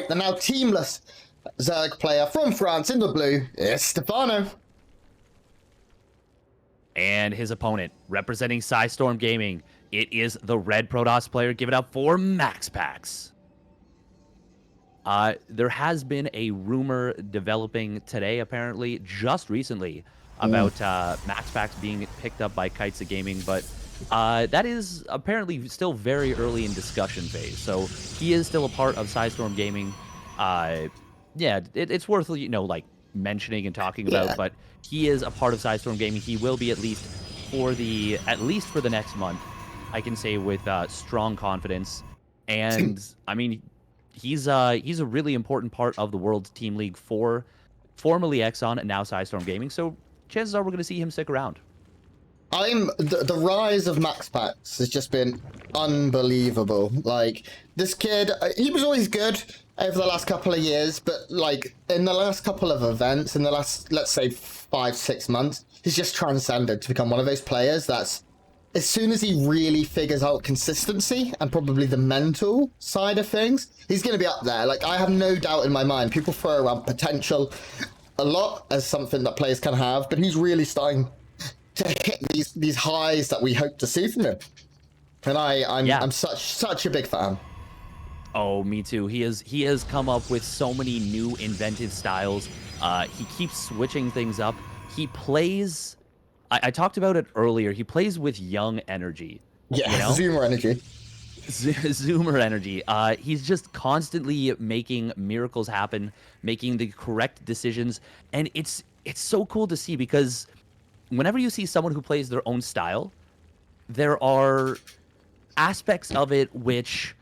The now teamless Zerg player from France in the blue is Stephano. And his opponent, representing Storm Gaming, it is the red Protoss player. Give it up for MaxPax. There has been a rumor developing today, apparently, just recently, about MaxPax being picked up by Kites of Gaming, but that is apparently still very early in discussion phase. So he is still a part of Storm Gaming. Yeah, it's worth, you know, like mentioning and talking about, but he is a part of Storm Gaming. He will be at least for the next month, I can say with strong confidence. And I mean, he's a really important part of the World's Team League for formerly Exxon and now Storm Gaming. So chances are we're going to see him stick around. The rise of MaxPax has just been unbelievable. Like, this kid, he was always good over the last couple of years, but like in the last couple of events, in the last, let's say 5-6 months, he's just transcended to become one of those players that's, as soon as he really figures out consistency and probably the mental side of things, he's going to be up there. Like, I have no doubt in my mind. People throw around potential a lot as something that players can have, but he's really starting to hit these highs that we hope to see from him. And I'm such a big fan. Oh, me too. He has come up with so many new inventive styles. He keeps switching things up. He plays, I talked about it earlier, he plays with young energy. Yeah, you know? Zoomer energy. Zoomer energy. He's just constantly making miracles happen, making the correct decisions. And it's so cool to see, because whenever you see someone who plays their own style, there are aspects of it which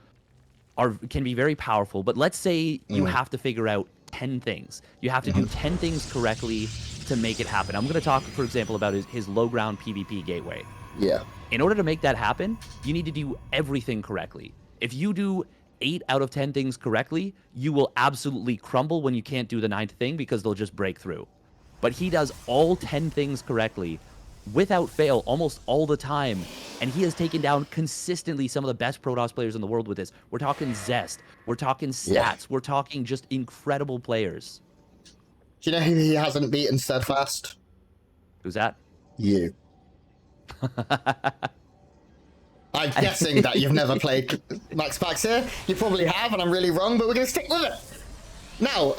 can be very powerful. But let's say you have to figure out 10 things. You have to do 10 things correctly to make it happen. I'm going to talk, for example, about his low ground PvP gateway. Yeah. In order to make that happen, you need to do everything correctly. If you do 8 out of 10 things correctly, you will absolutely crumble when you can't do the 9th thing, because they'll just break through. But he does all 10 things correctly without fail almost all the time. And he has taken down consistently some of the best Protoss players in the world with this. We're talking Zest. We're talking stats. Yeah. We're talking just incredible players. Do you know who he hasn't beaten Steadfast? Who's that? You. I'm guessing that you've never played MaxPax here. You probably have, and I'm really wrong, but we're going to stick with it. Now,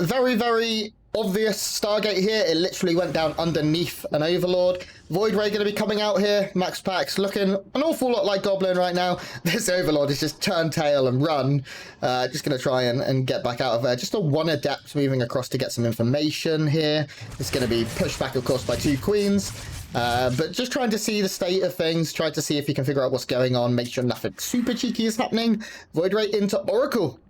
very, very obvious Stargate here. It literally went down underneath an Overlord. Void Ray going to be coming out here. MaxPax looking an awful lot like Goblin right now. This Overlord is just turn tail and run. Just going to try and get back out of there. Just a 1 Adept moving across to get some information here. It's going to be pushed back, of course, by 2 Queens. But just trying to see the state of things, try to see if you can figure out what's going on, make sure nothing super cheeky is happening. Void Ray into Oracle,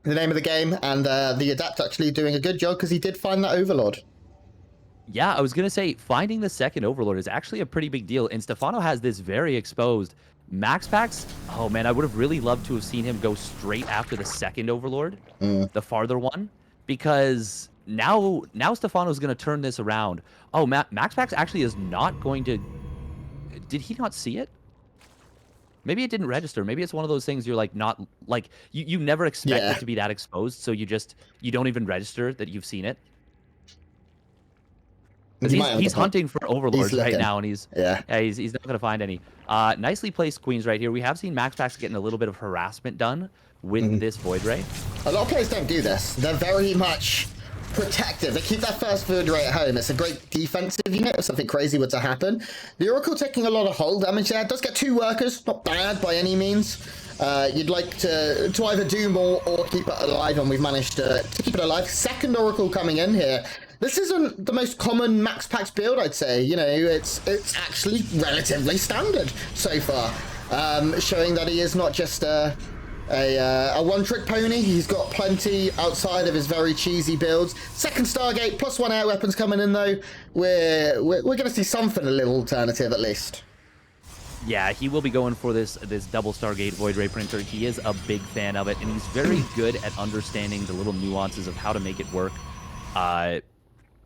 the name of the game, and the Adept actually doing a good job because he did find that Overlord. Yeah, I was going to say, finding the second Overlord is actually a pretty big deal, and Stephano has this very exposed. MaxPax, oh man, I would have really loved to have seen him go straight after the second Overlord, the farther one, because now Stephano's going to turn this around. Oh, MaxPax actually is not going to... Did he not see it? Maybe it didn't register. Maybe it's one of those things you're like not like you never expect it to be that exposed, so you don't even register that you've seen it. He's hunting for Overlords right now, and he's not going to find any. Nicely placed Queens right here. We have seen MaxPax getting a little bit of harassment done with this Void Ray. A lot of players don't do this. They're very much protective. They keep that first Void Ray at home. It's a great defensive unit if something crazy were to happen. The Oracle taking a lot of hull damage there. Does get 2 workers. Not bad by any means. You'd like to either do more or keep it alive, and we've managed to keep it alive. Second Oracle coming in here. This isn't the most common MaxPax build, I'd say. You know, it's actually relatively standard so far, showing that he is not just a one-trick pony. He's got plenty outside of his very cheesy builds. Second Stargate, +1 air weapons coming in though. We're going to see something a little alternative at least. Yeah, he will be going for this double Stargate Void Ray printer. He is a big fan of it, and he's very good at understanding the little nuances of how to make it work.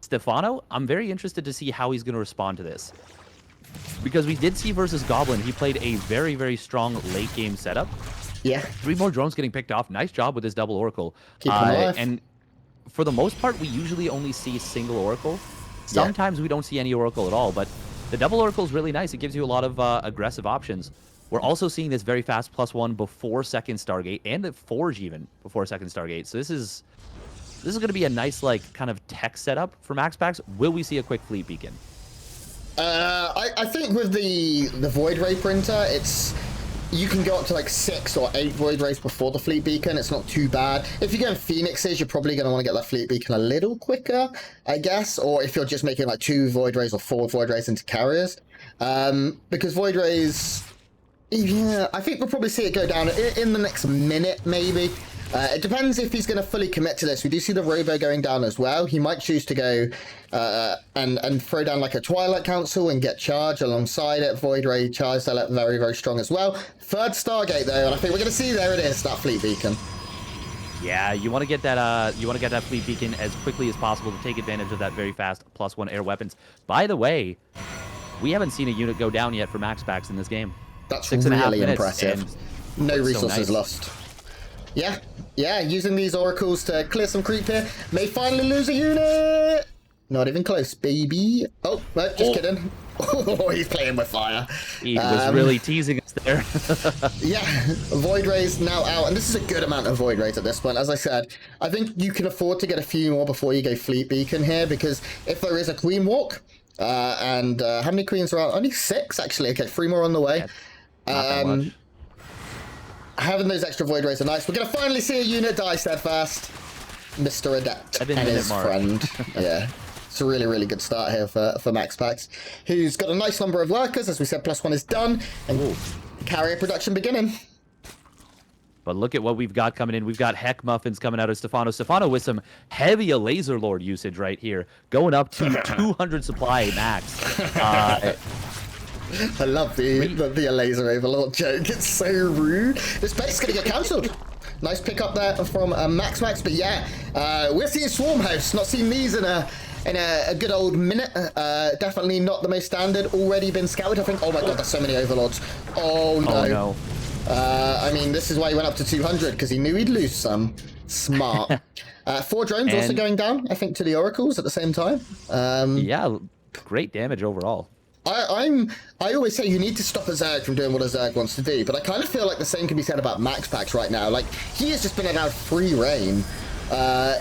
Stephano, I'm very interested to see how he's going to respond to this, because we did see versus Goblin, he played a very, very strong late game setup. Yeah. 3 more drones getting picked off. Nice job with this double Oracle. Keep them alive. And for the most part, we usually only see single Oracle. Sometimes we don't see any Oracle at all, but the double Oracle is really nice. It gives you a lot of aggressive options. We're also seeing this very fast +1 before second Stargate, and at Forge even before second Stargate. So this is going to be a nice, like, kind of tech setup for MaxPax. Will we see a quick fleet beacon? I think with the Void Ray printer, you can go up to like 6 or 8 Void Rays before the Fleet Beacon. It's not too bad. If you're going Phoenixes, you're probably going to want to get that Fleet Beacon a little quicker, I guess. Or if you're just making like 2 Void Rays or 4 Void Rays into carriers. Because Void Rays, yeah, I think we'll probably see it go down in the next minute, maybe. It depends if he's going to fully commit to this. We do see the Robo going down as well. He might choose to go and throw down like a Twilight Council and get charge alongside it. Void Ray charge, they're very, very strong as well. Third Stargate though, and I think we're going to see there it is, that Fleet Beacon. Yeah, you want to get that. You want to get that Fleet Beacon as quickly as possible to take advantage of that very fast +1 air weapons. By the way, we haven't seen a unit go down yet for MaxPax in this game. That's 6.5 really minutes, impressive. No resources lost. Yeah, using these oracles to clear some creep here. May finally lose a unit. Not even close, baby. Oh, no, just kidding. Oh, he's playing with fire. He was really teasing us there. Yeah, Void Rays now out, and this is a good amount of Void Rays at this point. As I said, I think you can afford to get a few more before you go Fleet Beacon here, because if there is a Queen Walk, and how many Queens are out? Only 6, actually. Okay, 3 more on the way. Yeah, not that much. Having those extra Void Rays are nice. We're going to finally see a unit die, Steadfast. Mr. Adept and his friend. Yeah. It's a really, really good start here for MaxPax, who's got a nice number of workers. As we said, +1 is done. And carrier production beginning. But look at what we've got coming in. We've got Heck Muffins coming out of Stephano. Stephano with some heavy Laser Lord usage right here. Going up to 200 supply max. I love the laser overlord joke. It's so rude. This base is going to get cancelled. Nice pick up there from MaxPax. But yeah, we're seeing Swarm Hosts. Not seen these in a good old minute. Definitely not the most standard. Already been scouted, I think. Oh my god, there's so many overlords. Oh no. Oh no. I mean, this is why he went up to 200, because he knew he'd lose some. Smart. 4 drones also going down, I think, to the oracles at the same time. Yeah, great damage overall. I always say you need to stop a Zerg from doing what a Zerg wants to do, but I kind of feel like the same can be said about MaxPax right now. Like, he has just been allowed free reign.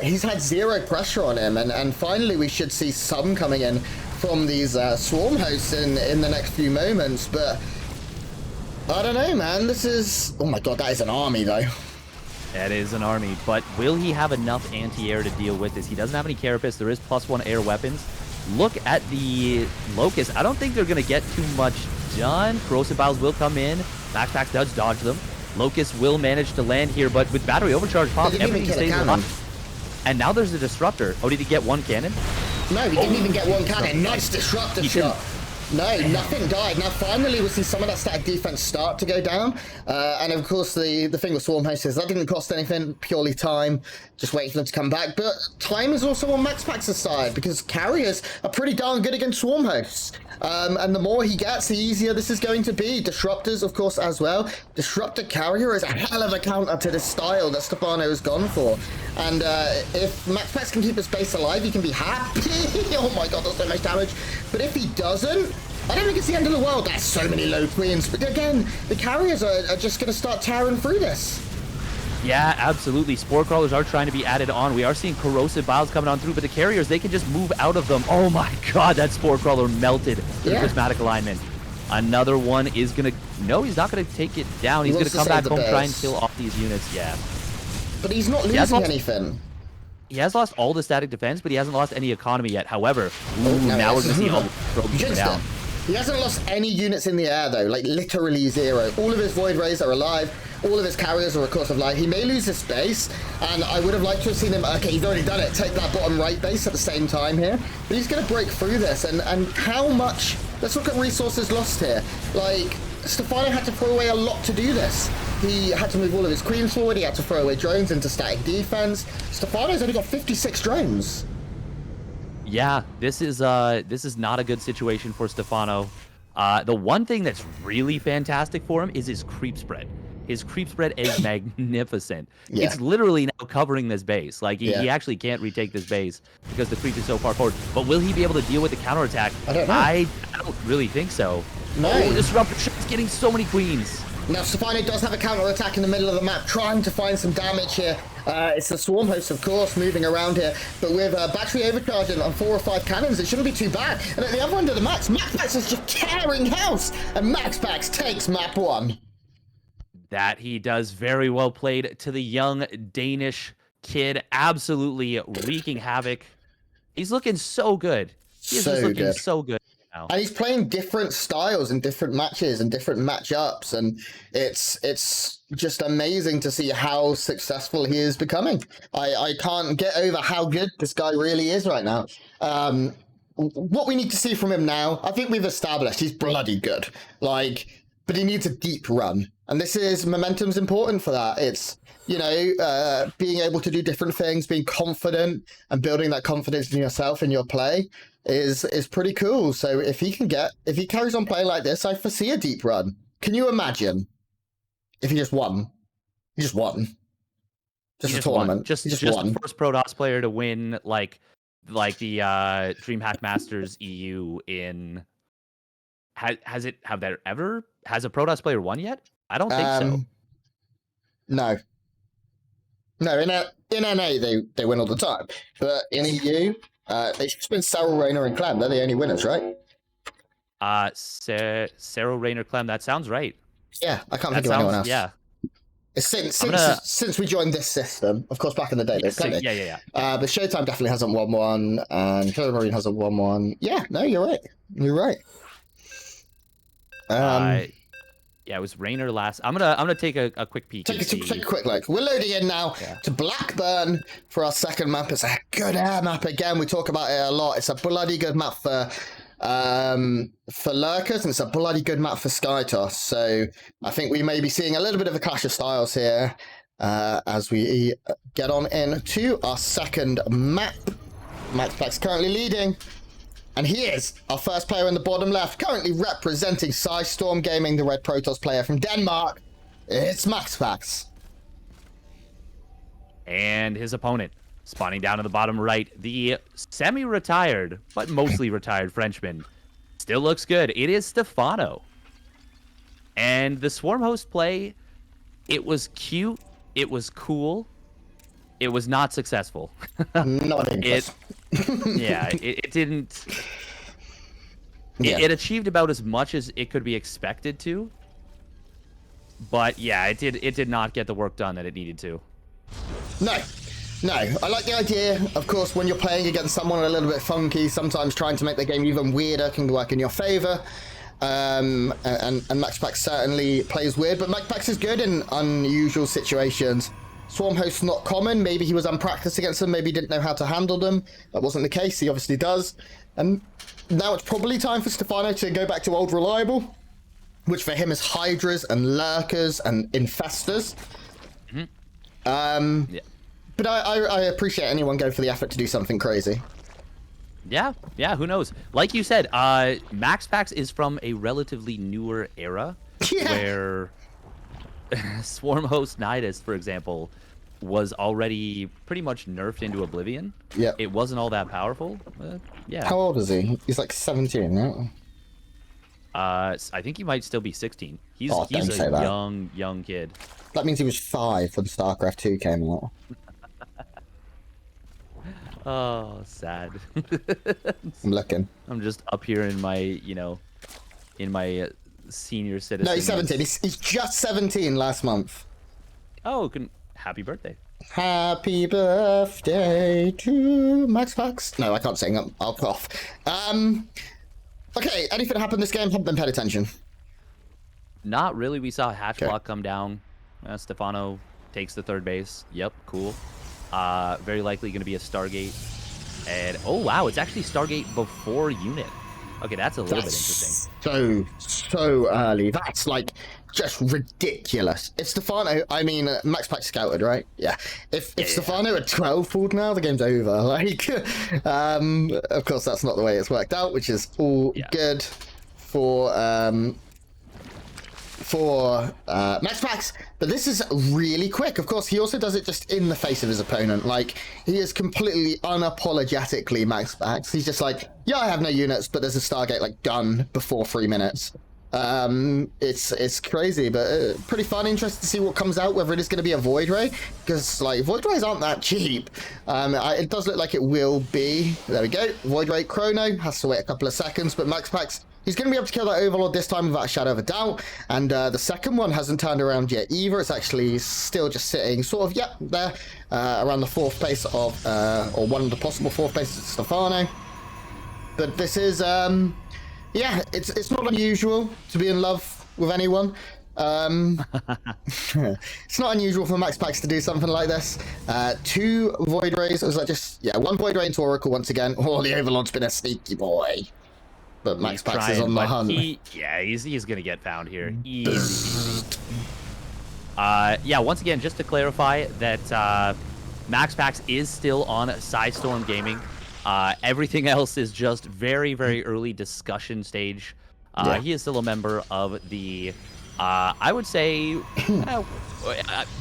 He's had 0 pressure on him, and finally we should see some coming in from these Swarm Hosts in the next few moments, but I don't know, man. This is... Oh my god, that is an army, though. That is an army, but will he have enough anti-air to deal with this? He doesn't have any carapace. There is +1 air weapons. Look at the Locust. I don't think they're going to get too much done. Corrosive Biles will come in. MaxPax does dodge them. Locust will manage to land here, but with battery overcharge pop, everything stays alive. And now there's a disruptor. Oh, did he get 1 cannon? No, he didn't even get 1 cannon. Nice disruptor shot. No, nothing died. Now, finally, we'll see some of that static defense start to go down. And, of course, the thing with Swarm Hosts is that didn't cost anything, purely time. Just waiting for them to come back. But time is also on MaxPax's side, because carriers are pretty darn good against Swarm Hosts. And the more he gets, the easier this is going to be. Disruptors, of course, as well. Disruptor carrier is a hell of a counter to this style that Stephano has gone for. And if MaxPax can keep his base alive, he can be happy. Oh my god, that's so much damage. But if he doesn't, I don't think it's the end of the world. There's so many low queens. But again, the carriers are just going to start tearing through this. Yeah, absolutely. Spore Crawlers are trying to be added on. We are seeing Corrosive Biles coming on through, but the carriers, they can just move out of them. Oh my god, that Spore Crawler melted the prismatic alignment. Another one is going to... No, he's not going to take it down. He's going to come back home, try and kill off these units. Yeah. But he's not losing anything. He has lost all the static defense, but he hasn't lost any economy yet. However, now we're going to see all the probes go down. He hasn't lost any units in the air, though. Like, literally 0. All of his Void Rays are alive. All of his carriers are a course of light. He may lose his base, and I would have liked to have seen him... Okay, he's already done it. Take that bottom right base at the same time here. But he's going to break through this, and how much... Let's look at resources lost here. Like, Stephano had to throw away a lot to do this. He had to move all of his queens forward. He had to throw away drones into static defense. Stephano's only got 56 drones. Yeah, this is not a good situation for Stephano. The one thing that's really fantastic for him is his creep spread. His creep spread is magnificent. Yeah. It's literally now covering this base. Like, he Yeah. actually can't retake this base because the creep is so far forward. But will he be able to deal with the counterattack? I don't know. I don't really think so. No. Oh, Disruptor Shot's getting so many queens. Now, Stephano does have a counter-attack in the middle of the map, trying to find some damage here. It's the Swarm Host, of course, moving around here. But with battery overcharging on 4 or 5 cannons, it shouldn't be too bad. And at the other end of the map, MaxPax is just tearing house. And MaxPax takes map 1. That he does. Very well played to the young Danish kid. Absolutely wreaking havoc. He's looking so good. He's So just looking good. so good now. And he's playing different styles in different matches and different matchups, and it's just amazing to see how successful he is becoming. I can't get over how good this guy really is right now. What we need to see from him now, I think we've established he's bloody good. But he needs a deep run, and momentum's important for that. It's being able to do different things, being confident, and building that confidence in yourself and your play is pretty cool. So if he carries on playing like this, I foresee a deep run. Can you imagine if he just won? He just won. Just a tournament. Just won. the first Protoss player to win like the DreamHack Masters EU in. Has a Protoss player won yet? I don't think so. No. No, in NA they win all the time, but in EU it's been Cyril, Rayner, and Clem. They're the only winners, right? Cyril, Rayner, Clem. That sounds right. Yeah, I can't think of anyone else. Yeah. Since we joined this system, of course, back in the day, there's plenty. Yeah. But Showtime definitely hasn't won one, and Killer Marine hasn't won one. Yeah, no, you're right. You're right. Yeah, it was Rayner last. I'm gonna take a quick peek. Take a quick look. We're loading in now to Blackburn for our second map. It's a good air map again. We talk about it a lot. It's a bloody good map for lurkers, and it's a bloody good map for Skytoss. So I think we may be seeing a little bit of a clash of styles here as we get on into our second map. MaxPax currently leading. And he is our first player in the bottom left, currently representing Storm Gaming, the Red Protoss player from Denmark. It's MaxPax. And his opponent, spawning down in the bottom right, the semi-retired, but mostly retired Frenchman. Still looks good. It is Stephano. And the Swarm Host play, it was cute, it was cool, it was not successful. Not interesting. It didn't. Yeah. It achieved about as much as it could be expected to, but yeah, it did not get the work done that it needed to. No, I like the idea. Of course, when you're playing against someone a little bit funky, sometimes trying to make the game even weirder can work in your favor. And MaxPax certainly plays weird, but MaxPax is good in unusual situations. Swarm Host's not common. Maybe he was unpracticed against them. Maybe he didn't know how to handle them. That wasn't the case. He obviously does. And now it's probably time for Stephano to go back to old reliable, which for him is Hydras and Lurkers and Infestors. Yeah. But I appreciate anyone going for the effort to do something crazy. Yeah, who knows? Like you said, MaxPax is from a relatively newer era where Swarm Host Nidus, for example, was already pretty much nerfed into oblivion. Yeah. It wasn't all that powerful. Yeah. How old is he? He's like 17, right? I think he might still be 16. He's a young kid. That means he was 5 when StarCraft 2 came out. Oh, sad. I'm looking. I'm just up here in my, senior citizen. No, he's 17. He's just 17 last month. Oh, happy birthday. Happy birthday to MaxPax. No, I can't sing. I'll cough. Okay, anything happened this game? Haven't been paying attention. Not really. We saw Hatchblock come down. Stephano takes the third base. Yep, cool. Very likely going to be a Stargate. And, oh, wow, it's actually Stargate before unit. Okay, that's a little bit interesting. So early. That's, like, just ridiculous. If Stephano, MaxPax scouted, right? Yeah. If Stephano at 12 pulled now, the game's over. Like, of course, that's not the way it's worked out, which is all good for for MaxPax, but this is really quick. Of course, he also does it just in the face of his opponent. Like, he is completely unapologetically MaxPax. He's just like, yeah, I have no units, but there's a Stargate, like, done before 3 minutes. It's crazy, but pretty fun. Interested to see what comes out, whether it is going to be a Void Ray, because, like, Void Rays aren't that cheap. It does look like it will be. There we go. Void Ray Chrono has to wait a couple of seconds, but MaxPax, he's going to be able to kill that Overlord this time without a shadow of a doubt. And the second one hasn't turned around yet either. It's actually still just sitting sort of, there, around the 4th base of, or one of the possible 4th bases of Stephano. But this is, yeah, it's not unusual to be in love with anyone. It's not unusual for MaxPax to do something like this. 2 Void Rays, or was that just, yeah, 1 Void Ray into Oracle once again. Oh, the Overlord's been a sneaky boy. But MaxPax is on the hunt. He's gonna get found here. Easy. Yeah, once again, just to clarify that MaxPax is still on Sidestorm Gaming. Everything else is just very, very early discussion stage. He is still a member of the, I would say,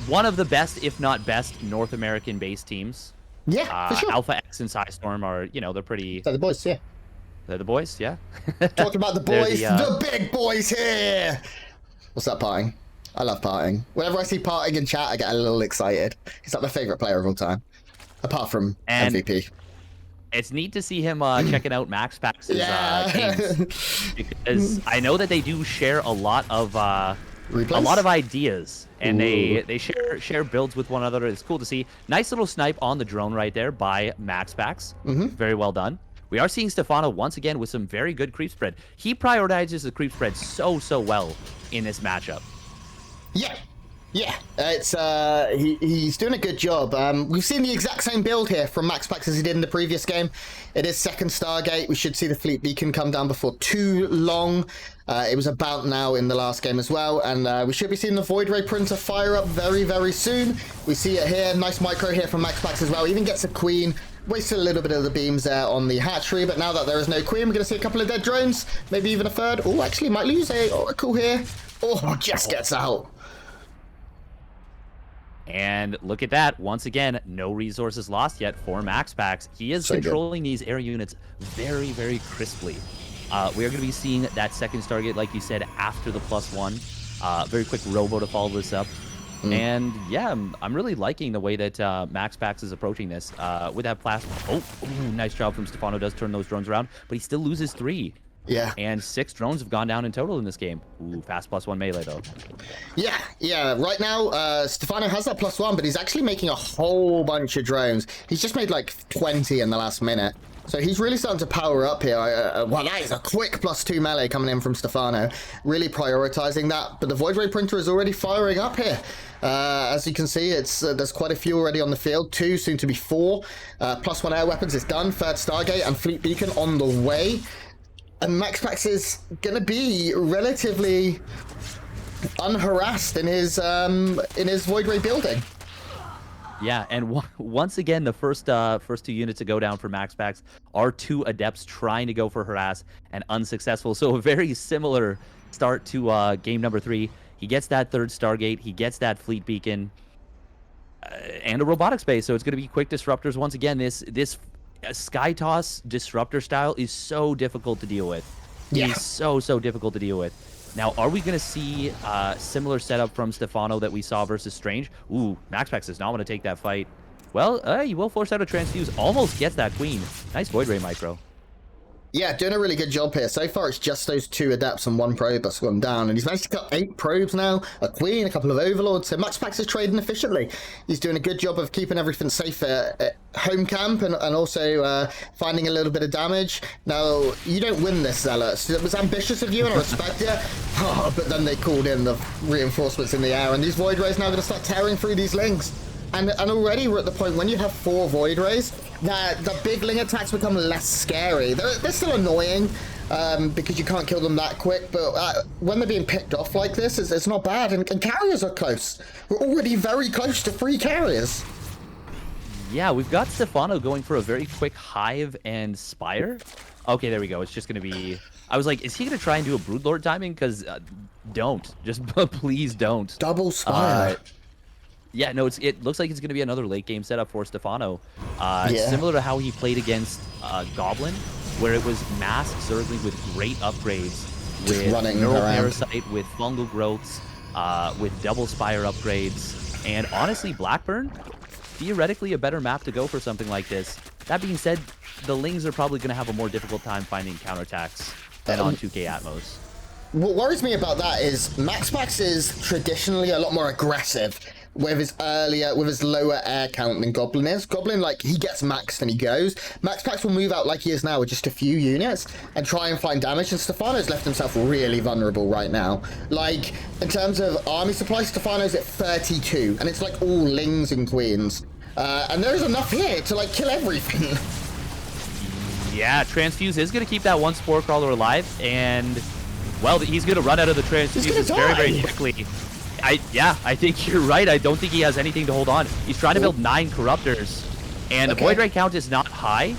one of the best, if not best, North American-based teams. Yeah, for sure. Alpha X and Sidestorm are, they're pretty... They're the boys, yeah. They're the boys, yeah. Talking about the boys, the big boys here! What's that, parting? I love parting. Whenever I see parting in chat, I get a little excited. He's like my favorite player of all time. Apart from MVP. It's neat to see him checking out MaxPax's games, because I know that they do share a lot of ideas, and they share builds with one another. It's cool to see. Nice little snipe on the drone right there by MaxPax. Very well done. We are seeing Stephano once again with some very good creep spread. He prioritizes the creep spread so well in this matchup. Yeah, it's he's doing a good job. We've seen the exact same build here from MaxPax as he did in the previous game. It is second Stargate. We should see the Fleet Beacon come down before too long. It was about now in the last game as well, and we should be seeing the Void Ray Printer fire up very, very soon. We see it here. Nice micro here from MaxPax as well. Even gets a Queen. Wasted a little bit of the beams there on the hatchery, but now that there is no Queen, we're going to see a couple of dead drones, maybe even a third. Oh, actually might lose a Oracle here. Oh, just gets out. And look at that. Once again, no resources lost yet for MaxPax. He is controlling these air units very, very crisply. We are going to be seeing that second Stargate, like you said, after the +1. Very quick robo to follow this up. And yeah, I'm really liking the way that MaxPax is approaching this with that plasma. Oh, nice job from Stephano. Does turn those drones around, but he still loses 3. Yeah. And 6 drones have gone down in total in this game. Ooh, fast +1 melee though. Yeah. Right now, Stephano has that +1, but he's actually making a whole bunch of drones. He's just made like 20 in the last minute. So he's really starting to power up here. Well, that is a quick +2 melee coming in from Stephano. Really prioritizing that. But the Void Ray Printer is already firing up here. As you can see, it's there's quite a few already on the field. 2, soon to be 4. +1 air weapons is done. 3rd Stargate and Fleet Beacon on the way. And MaxPax is going to be relatively unharassed in his Void Ray building. Yeah, and once again, the first 2 units to go down for MaxPax are 2 Adepts trying to go for harass and unsuccessful. So a very similar start to game number 3. He gets that 3rd Stargate, he gets that Fleet Beacon, and a robotic space. So it's going to be quick disruptors once again. This Sky Toss disruptor style is so difficult to deal with. Yeah. He's so difficult to deal with. Now, are we going to see similar setup from Stephano that we saw versus Strange? Ooh, MaxPax does not want to take that fight. Well, he will force out a transfuse. Almost gets that Queen. Nice Void Ray micro. Yeah, doing a really good job here. So far, it's just those 2 Adepts and 1 Probe that's gone down. And he's managed to cut 8 Probes now, a Queen, a couple of Overlords. So MaxPax is trading efficiently. He's doing a good job of keeping everything safe at home camp and also finding a little bit of damage. Now, you don't win this, Zealot. It was ambitious of you, and I respect it. Oh, but then they called in the reinforcements in the air, and these Void Rays now going to start tearing through these links. And already we're at the point when you have 4 Void Rays, that the big Ling attacks become less scary. They're still annoying because you can't kill them that quick, but when they're being picked off like this, it's not bad. And carriers are close. We're already very close to 3 carriers. Yeah, we've got Stephano going for a very quick Hive and Spire. Okay, there we go. It's just gonna be. I was like, is he gonna try and do a Broodlord timing? Because don't. Just please don't. Double Spire. Yeah, no, it looks like it's going to be another late game setup for Stephano. Yeah. Similar to how he played against Goblin, where it was mass Zergling with great upgrades, with Neural Parasite, with Fungal Growths, with Double Spire upgrades, and honestly, Blackburn, theoretically a better map to go for something like this. That being said, the Lings are probably going to have a more difficult time finding counterattacks than on 2K Atmos. What worries me about that is MaxPax is traditionally a lot more aggressive with his lower air count than Goblin is. Goblin, like, he gets maxed and he goes. MaxPax will move out like he is now with just a few units and try and find damage, and Stephano's left himself really vulnerable right now. Like, in terms of army supply, Stephano's at 32, and it's like all Lings and Queens. And there's enough here to, like, kill everything. Yeah, Transfuse is going to keep that one Spore Crawler alive, and, well, he's going to run out of the Transfuses very, very quickly. I think you're right. I don't think he has anything to hold on. He's trying to build 9 Corruptors, and the Void Ray count is not high,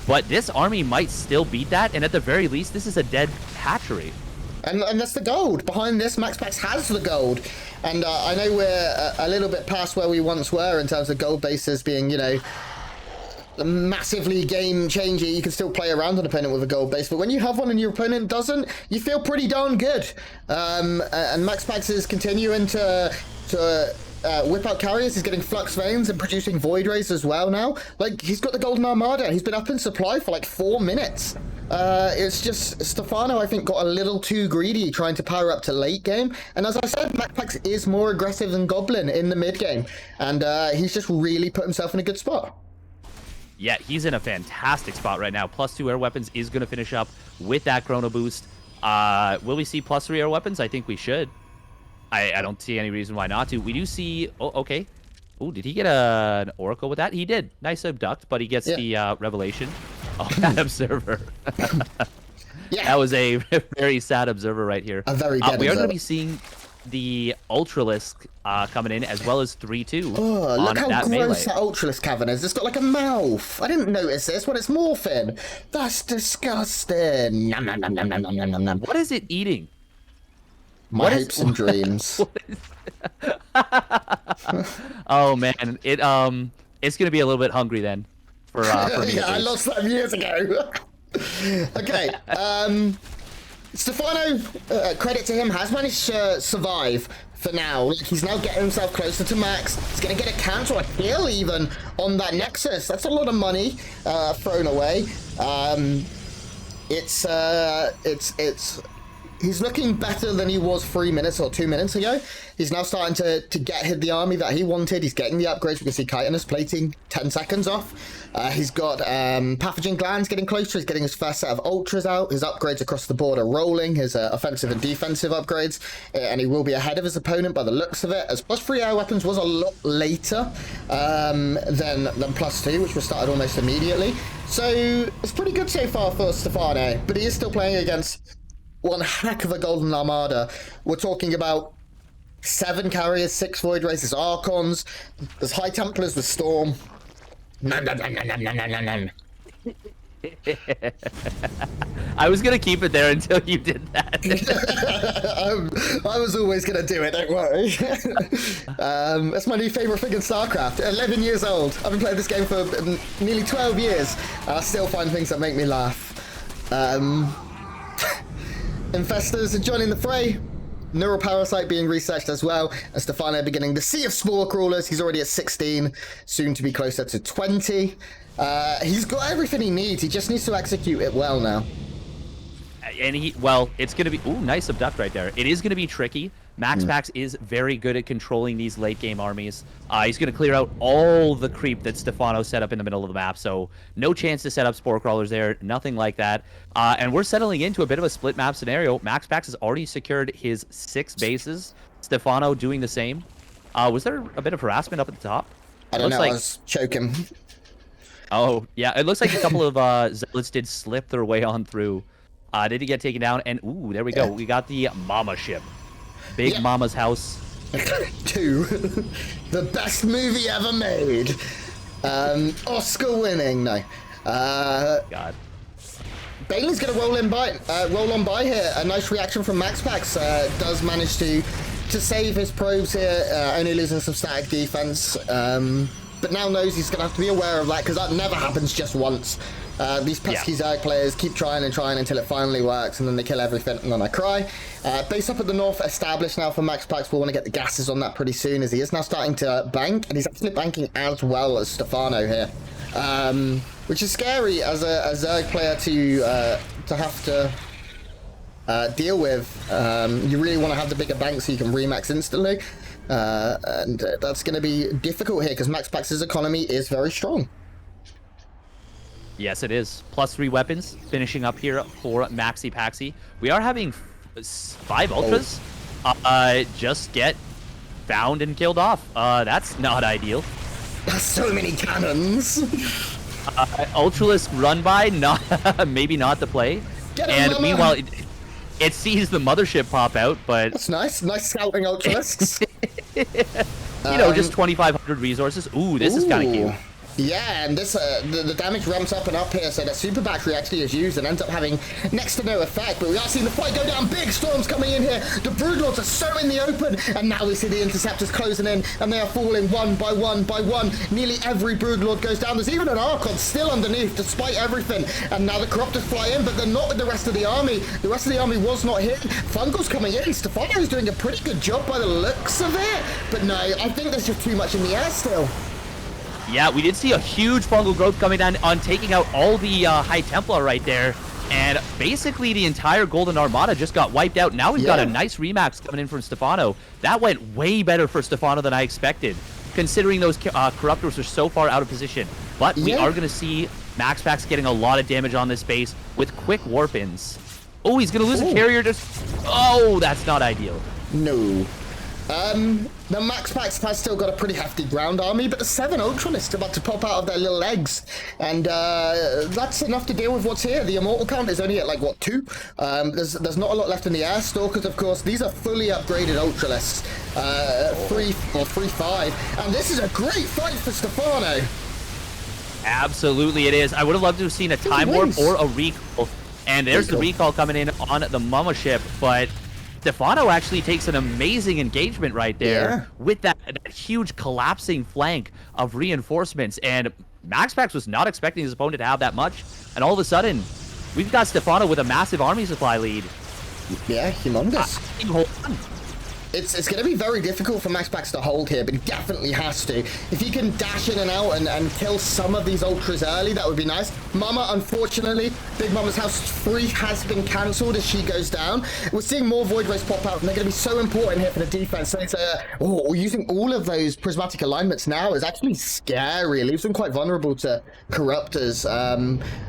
but this army might still beat that, and at the very least, this is a dead hatchery. And that's the gold. Behind this, MaxPax has the gold. And I know we're a little bit past where we once were in terms of gold bases being, you know, massively game changer. You can still play around an opponent with a gold base, but when you have one and your opponent doesn't, you feel pretty darn good. And MaxPax is continuing to whip out carriers. He's getting Flux Veins and producing Void Rays as well now. Like, he's got the Golden Armada. He's been up in supply for like 4 minutes. It's just Stephano, I think, got a little too greedy trying to power up to late game. And as I said, MaxPax is more aggressive than Goblin in the mid game, and he's just really put himself in a good spot. Yeah, he's in a fantastic spot right now. +2 air weapons is going to finish up with that Chrono Boost. Will we see +3 air weapons? I think we should. I don't see any reason why not to. We do see... Oh, okay. Oh, did he get an Oracle with that? He did. Nice Abduct, but he gets the Revelation. Oh, that Observer. Yeah. That was a very sad Observer right here. A very dead We are Observer. going to be seeing the Ultralisk coming in, as well as 3-2 Oh, on look how that gross melee. that Ultralisk Cavern is. It's got like a mouth. I didn't notice this when it's morphing. That's disgusting. Nom, nom, nom, nom, nom, nom, nom, nom. What is it eating? My hopes and dreams. Oh man, it's gonna be a little bit hungry then for me. Yeah, I lost that years ago. Okay, Stephano, credit to him, has managed to survive for now. Like, he's now getting himself closer to max. He's gonna get a cancel, a kill even on that Nexus. That's a lot of money thrown away. He's looking better than he was 3 minutes or 2 minutes ago. He's now starting to get the army that he wanted. He's getting the upgrades. We can see Chitinous plating 10 seconds off. He's got Pathogen Glands getting closer. He's getting his first set of Ultras out. His upgrades across the board are rolling. His offensive and defensive upgrades. And he will be ahead of his opponent by the looks of it. As +3 air weapons was a lot later than +2, which was started almost immediately. So it's pretty good so far for Stephano. But he is still playing against one heck of a Golden Armada. We're talking about 7 carriers, 6 Void Races, Archons. There's High Templars with Storm. Nom, nom, nom, nom, nom, nom, nom, nom. I was gonna keep it there until you did that. I was always gonna do it, don't worry. That's my new favorite thing in StarCraft. 11 years old. I've been playing this game for nearly 12 years, and I still find things that make me laugh. Infestors are joining the fray. Neural Parasite being researched as well, and Stephano beginning the Sea of Spore Crawlers. He's already at 16, soon to be closer to 20. He's got everything he needs. He just needs to execute it well now. And it's going to be... Ooh, nice Abduct right there. It is going to be tricky. MaxPax is very good at controlling these late-game armies. He's going to clear out all the creep that Stephano set up in the middle of the map, so no chance to set up Spore Crawlers there, nothing like that. And we're settling into a bit of a split map scenario. MaxPax has already secured his 6 bases. Stephano doing the same. Was there a bit of harassment up at the top? I don't know, I was choking. Oh, yeah, it looks like a couple of Zealots did slip their way on through. Did he get taken down? And, ooh, there we go. We got the Mama ship. Big Mama's house. 2. The best movie ever made. Oscar winning, no. God. Bailey's going to roll on by here. A nice reaction from MaxPax. Does manage to save his probes here, only losing some static defense. But now knows he's going to have to be aware of that, because that never happens just once. These pesky Zerg players keep trying and trying until it finally works, and then they kill everything, and then I cry. Base up at the north established now for MaxPax. We'll want to get the gases on that pretty soon, as he is now starting to bank, and he's actually banking as well as Stephano here. Which is scary as a Zerg player to have to deal with. You really want to have the bigger bank so you can remax instantly. And that's going to be difficult here because MaxPax's economy is very strong. Yes, it is. +3 weapons finishing up here for Maxi Paxi. We are having 5 ultras just get found and killed off. That's not ideal. That's so many cannons. Ultralisk run by, not maybe not the play. And meanwhile, it sees the mothership pop out, but that's nice. Nice scouting Ultralisks. You know, just 2,500 resources. Ooh, this is kind of cute. Yeah, and this the damage ramps up and up here, so that super battery actually is used and ends up having next to no effect. But we are seeing the fight go down. Big storms coming in here. The Broodlords are so in the open, and now we see the Interceptors closing in, and they are falling one by one by one. Nearly every Broodlord goes down. There's even an Archon still underneath, despite everything. And now the Corruptors fly in, but they're not with the rest of the army. The rest of the army was not hit. Fungal's coming in. Stephano's doing a pretty good job by the looks of it. But no, I think there's just too much in the air still. Yeah, we did see a huge fungal growth coming down on taking out all the High Templar right there. And basically the entire Golden Armada just got wiped out. Now we've got a nice remax coming in from Stephano. That went way better for Stephano than I expected, considering those Corruptors are so far out of position. But we are going to see MaxPax getting a lot of damage on this base with quick warp-ins. Oh, he's going to lose a carrier. Oh, that's not ideal. No. Now MaxPax has still got a pretty hefty ground army, but the 7 Ultralisks are about to pop out of their little eggs, and that's enough to deal with what's here. The Immortal count is only at like, what, 2? There's not a lot left in the air. Stalkers, of course, these are fully upgraded Ultralisks, 3-5, and this is a great fight for Stephano. Absolutely it is. I would have loved to have seen a time warp or a recall, and there's the recall coming in on the Mama ship, but Stephano actually takes an amazing engagement right there with that huge collapsing flank of reinforcements. And MaxPax was not expecting his opponent to have that much. And all of a sudden, we've got Stephano with a massive army supply lead. Yeah, humongous. Hold on. It's going to be very difficult for MaxPax to hold here, but he definitely has to. If he can dash in and out and kill some of these Ultras early, that would be nice. Mama, unfortunately, Big Mama's House 3 has been cancelled as she goes down. We're seeing more Void Rays pop out, and they're going to be so important here for the defense. So it's, using all of those prismatic alignments now is actually scary. It leaves them quite vulnerable to Corruptors,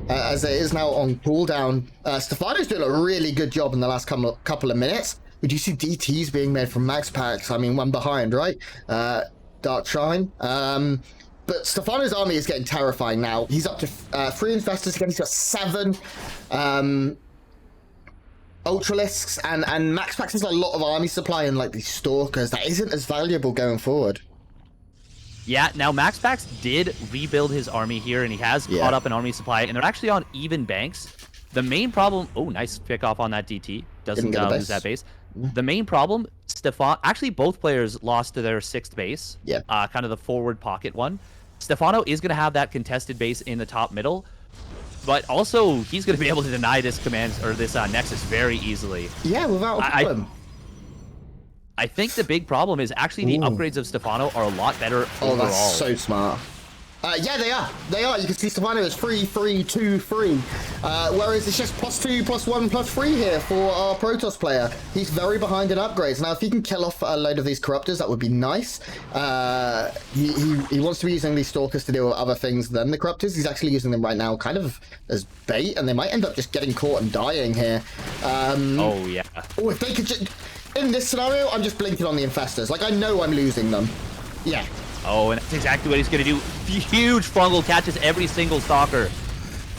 as it is now on cooldown. Stephano's doing a really good job in the last couple of minutes. Would you see DTs being made from MaxPax? I mean, one behind, right? Dark Shrine. But Stephano's army is getting terrifying now. He's up to 3 Infestors again. He's got 7 Ultralisks. And MaxPax has a lot of army supply and like these Stalkers. That isn't as valuable going forward. Yeah, now MaxPax did rebuild his army here, and he has caught up in army supply, and they're actually on even banks. The main problem... Oh, nice pick off on that DT. Doesn't lose that base. The main problem, actually both players lost to their 6th base, kind of the forward pocket one. Stephano is going to have that contested base in the top middle, but also he's going to be able to deny this command or this Nexus very easily. Yeah, without a problem. I think the big problem is actually the upgrades of Stephano are a lot better overall. Oh, that's so smart. Yeah, they are. They are. You can see Stephano is 3, 3, 2, 3. Whereas it's just +2, +1, +3 here for our Protoss player. He's very behind in upgrades. Now, if he can kill off a load of these Corruptors, that would be nice. He wants to be using these Stalkers to deal with other things than the Corruptors. He's actually using them right now kind of as bait, and they might end up just getting caught and dying here. Oh, yeah. Oh, if they could just... In this scenario, I'm just blinking on the Infestors. Like, I know I'm losing them. Yeah. Oh, and that's exactly what he's going to do. Huge fungal catches every single Stalker.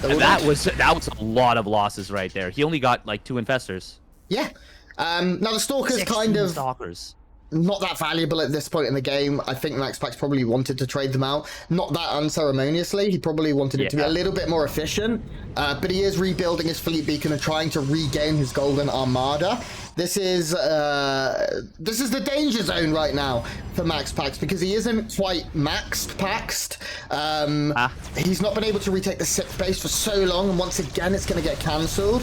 And that was a lot of losses right there. He only got like 2 Infestors. Yeah. Now the Stalkers kind of... Stalkers. not that valuable at this point in the game. I think MaxPax probably wanted to trade them out. Not that unceremoniously. He probably wanted it to be a little bit more efficient. But he is rebuilding his fleet beacon and trying to regain his golden armada. This is the danger zone right now for MaxPax because he isn't quite maxed-paxed. He's not been able to retake the 6th base for so long, and once again, it's going to get cancelled.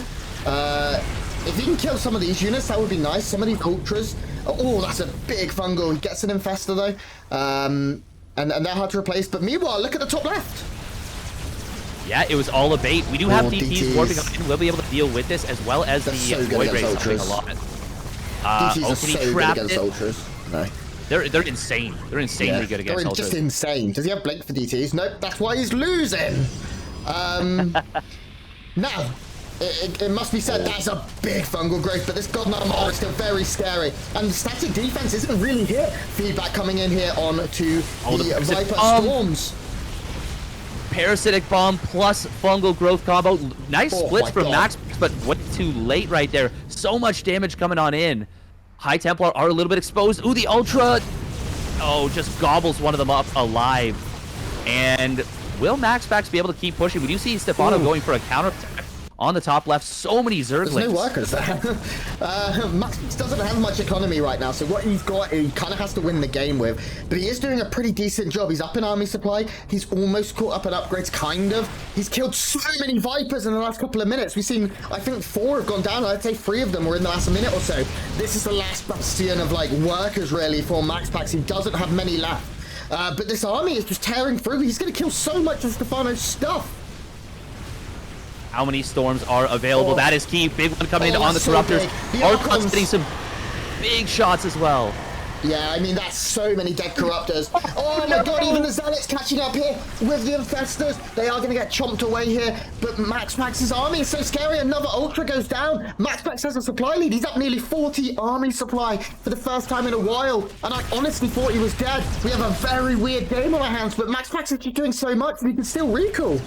If he can kill some of these units, that would be nice. Some of these ultras. Oh, that's a big fungal. He gets an infestor though, and they're hard to replace. But meanwhile, look at the top left. Yeah, it was all a bait. We do have DTs warping up, and we'll be able to deal with this as well as the Void Rays helping a lot. DTs are so good against ultras. No. They're insane. They're insanely good against ultras. Just insane. Does he have blink for DTs? Nope. That's why he's losing. Now. It must be said that's a big fungal growth, but this Golden Armor is still very scary. And the static defense isn't really here. Feedback coming in here on to the Viper Storms. Parasitic Bomb plus fungal growth combo. Nice splits from Max, but way too late right there. So much damage coming on in. High Templar are a little bit exposed. Ooh, the Ultra. Oh, just gobbles one of them up alive. And will MaxPax be able to keep pushing? We do see Stephano going for a counter attack. On the top left, so many Zerglings. There's no workers there. MaxPax doesn't have much economy right now, so what he's got, he kind of has to win the game with. But he is doing a pretty decent job. He's up in army supply. He's almost caught up in upgrades, kind of. He's killed so many Vipers in the last couple of minutes. We've seen, I think, 4 have gone down. I'd say 3 of them were in the last minute or so. This is the last bastion of, like, workers, really, for MaxPax. He doesn't have many left. But this army is just tearing through. He's going to kill so much of Stephano's stuff. How many storms are available? That is key. Big one coming in on the Corruptors. Archon's getting some big shots as well. Yeah, I mean, that's so many dead Corruptors. Oh my god, even the Zealots catching up here with the Infestors. They are going to get chomped away here. But MaxPax's army is so scary. Another Ultra goes down. MaxPax has a supply lead. He's up nearly 40 army supply for the first time in a while. And I honestly thought he was dead. We have a very weird game on our hands. But MaxPax is just doing so much that he can still recall.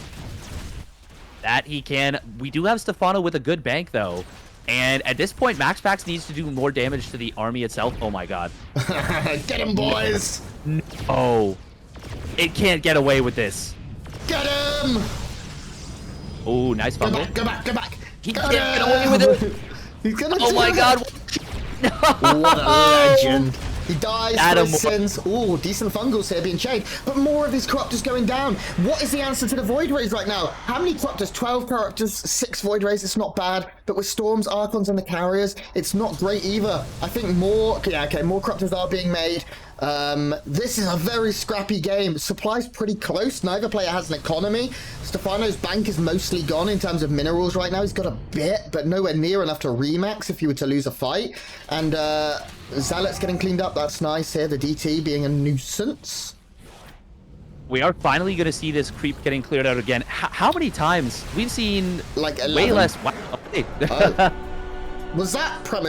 That he can. We do have Stephano with a good bank, though. And at this point, MaxPax needs to do more damage to the army itself. Oh, my God. Get him, boys! Oh. It can't get away with this. Get him! Oh, nice fumble. Go back. He can't get away with it. He's gonna oh, my God. What a legend. He dies for his Adam. sins. Ooh, decent fungals here being chained. But more of his Corruptors going down. What is the answer to the Void Rays right now? How many Corruptors? 12 Corruptors, 6 Void Rays. It's not bad. But with Storms, Archons, and the Carriers, it's not great either. I think more... Yeah, okay, more Corruptors are being made. This is a very scrappy game. Supply's pretty close. Neither player has an economy. Stephano's bank is mostly gone in terms of minerals right now. He's got a bit, but nowhere near enough to remax if you were to lose a fight. And Zealot's getting cleaned up. That's nice here. The DT being a nuisance. We are finally going to see this creep getting cleared out again. How many times? We've seen like 11. way less. Wow. Was that premature?